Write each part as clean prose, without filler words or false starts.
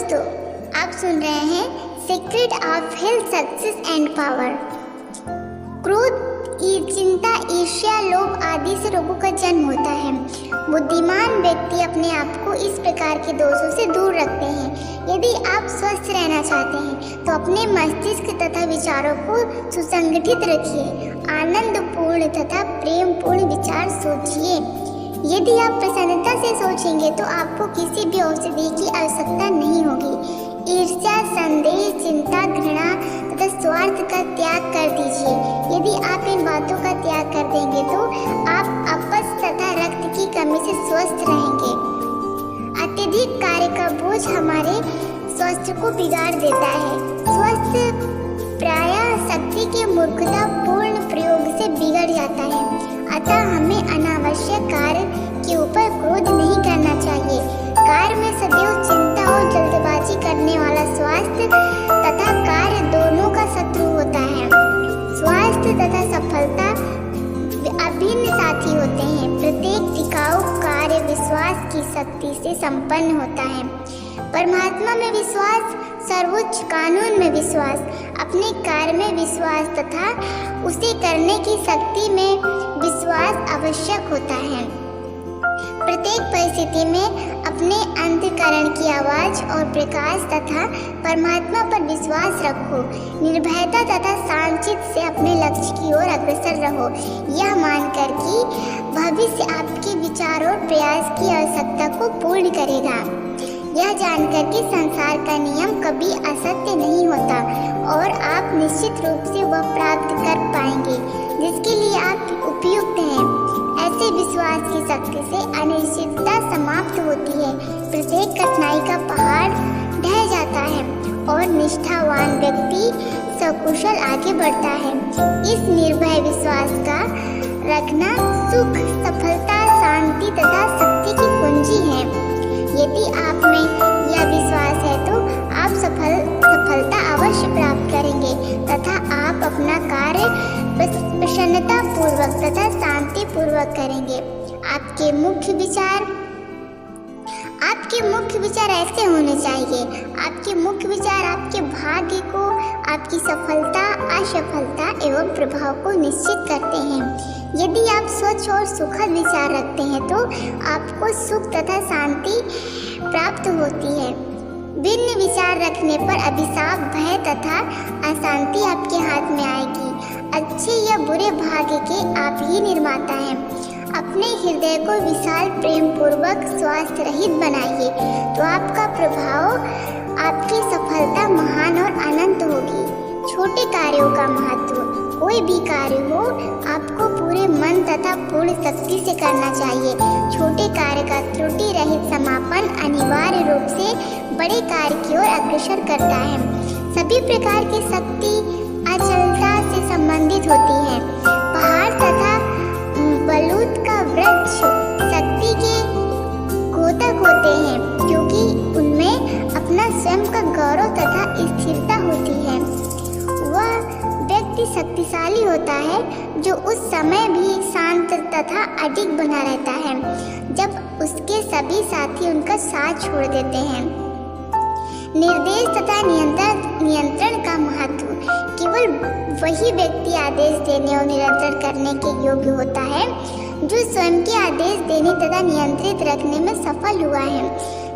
दोस्तों, आप सुन रहे हैं secret of health, success and power. क्रोध, चिंता, ईर्ष्या, लोभ आदि से रोगों का जन्म होता है। बुद्धिमान व्यक्ति अपने आप को इस प्रकार के दोषों से दूर रखते हैं। यदि आप स्वस्थ रहना चाहते हैं तो अपने मस्तिष्क तथा विचारों को सुसंगठित रखिए। आनंदपूर्ण तथा प्रेमपूर्ण विचार सोचिए। यदि आप प्रसन्नता से सोचेंगे तो आपको किसी भी औषधि की आवश्यकता नहीं होगी। ईर्ष्या, संदेह, चिंता, घृणा तथा स्वार्थ का त्याग कर दीजिए। यदि आप इन बातों का त्याग कर देंगे तो आप अपच तथा रक्त की कमी से स्वस्थ रहेंगे। अत्यधिक कार्य का बोझ हमारे स्वास्थ्य को बिगाड़ देता है। स्वस्थ प्रायः शक्ति के मूर्खता पूर्ण प्रयोग से बिगड़ जाता है। अतः हमें अनावश्यक कार्य के ऊपर क्रोध नहीं करना चाहिए। कार्य में सदैव चिंता और जल्दबाजी करने वाला स्वास्थ्य तथा कार्य दोनों का शत्रु होता है। स्वास्थ्य तथा सफलता अभिन्न साथी होते हैं। प्रत्येक टिकाऊ कार्य विश्वास की शक्ति से संपन्न होता है। परमात्मा में विश्वास, सर्वोच्च कानून में विश्वास, अपने कार्य में विश्वास तथा उसे करने की शक्ति में विश्वास आवश्यक होता है। प्रत्येक परिस्थिति में अपने अंतःकरण की आवाज और प्रकाश तथा परमात्मा पर विश्वास रखो। निर्भयता तथा शांतिचित्त से अपने लक्ष्य की ओर अग्रसर रहो। यह मानकर कि भविष्य आपके विचार और प्रयास की आवश्यकता को पूर्ण करेगा। यह जानकर कि संसार का नियम कभी असत्य नहीं होता और आप निश्चित रूप से वह प्राप्त कर पाएंगे जिसके लिए आप उपयुक्त हैं। ऐसे विश्वास की शक्ति से अनिश्चितता समाप्त होती है। प्रत्येक कठिनाई का पहाड़ ढह जाता है और निष्ठावान व्यक्ति सकुशल आगे बढ़ता है। इस निर्भय विश्वास का रखना सुख, सफलता, शांति तथा शक्ति की कुंजी है। यदि आप में यह विश्वास है तो आप सफलता अवश्य प्राप्त करेंगे तथा आप अपना कार्य प्रसन्नता पूर्वक तथा शांति पूर्वक करेंगे। आपके मुख्य विचार ऐसे होने चाहिए। आपके मुख्य विचार आपके भाग्य को, आपकी सफलता, असफलता एवं प्रभाव को निश्चित करते हैं। यदि आप स्वच्छ और सुखद विचार रखते हैं तो आपको सुख तथा शांति प्राप्त होती है। भिन्न विचार रखने पर अभिशाप, भय तथा अशांति आपके हाथ में आएगी। अच्छे या बुरे भाग्य के आप ही निर्माता हैं। अपने हृदय को विशाल, प्रेम पूर्वक, स्वास्थ्य रहित बनाइए तो आपका प्रभाव, आपकी सफलता महान और अनंत होगी। छोटे कार्यों का महत्व। कोई भी कार्य हो आपको पूरे मन तथा पूर्ण शक्ति से करना चाहिए। छोटे कार्य का त्रुटि रहित समापन अनिवार्य रूप से बड़े कार्य की ओर अग्रसर करता है। सभी प्रकार की शक्ति अचलता से संबंधित होती है। पहाड़ तथा बलूत का वृक्ष शक्ति के घोतक होते हैं क्योंकि उनमें अपना स्वयं का गौरव तथा स्थिरता होती है। वह व्यक्ति शक्तिशाली होता है जो उस समय भी शांत तथा अडिग बना रहता है जब उसके सभी साथी उनका साथ छोड़ देते हैं। निर्देश तथा नियंत्रण का महत्व। केवल वही व्यक्ति आदेश देने और नियंत्रण करने के योग्य होता है जो स्वयं के आदेश देने तथा नियंत्रित रखने में सफल हुआ है।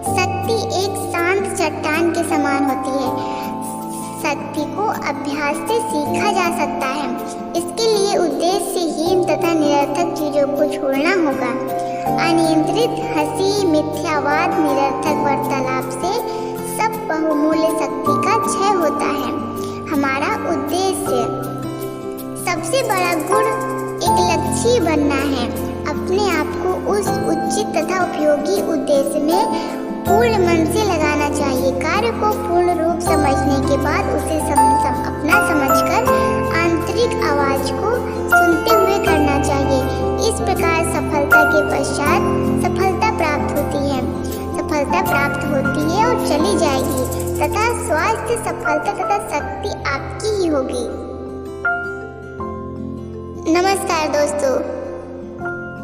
शक्ति एक शांत चट्टान के समान होती है। शक्ति को अभ्यास से सीखा जा सकता है। इसके लिए उद्देश्यहीन तथा निरर्थक चीजों को छोड़ना होगा। अनियंत्रित हंसी, मिथ्यावाद, निरर्थक वार्तालाप से सब बहुमूल्य शक्ति का क्षय होता है। हमारा उद्देश्य, सबसे बड़ा गुण एक लक्ष्य बनना है। अपने आप को उस उचित तथा उपयोगी उद्देश्य में पूर्ण मन से लगाना चाहिए। कार्य को पूर्ण रूप समझने के बाद उसे अपना समझकर आंतरिक आवाज को सुनते हुए करना चाहिए। इस प्रकार सफलता के पश्चात सफलता प्राप्त होती है। सफलता प्राप्त होती है और चली जाएगी तथा स्वास्थ्य, सफलता तथा शक्ति आपकी ही होगी। नमस्कार दोस्तों।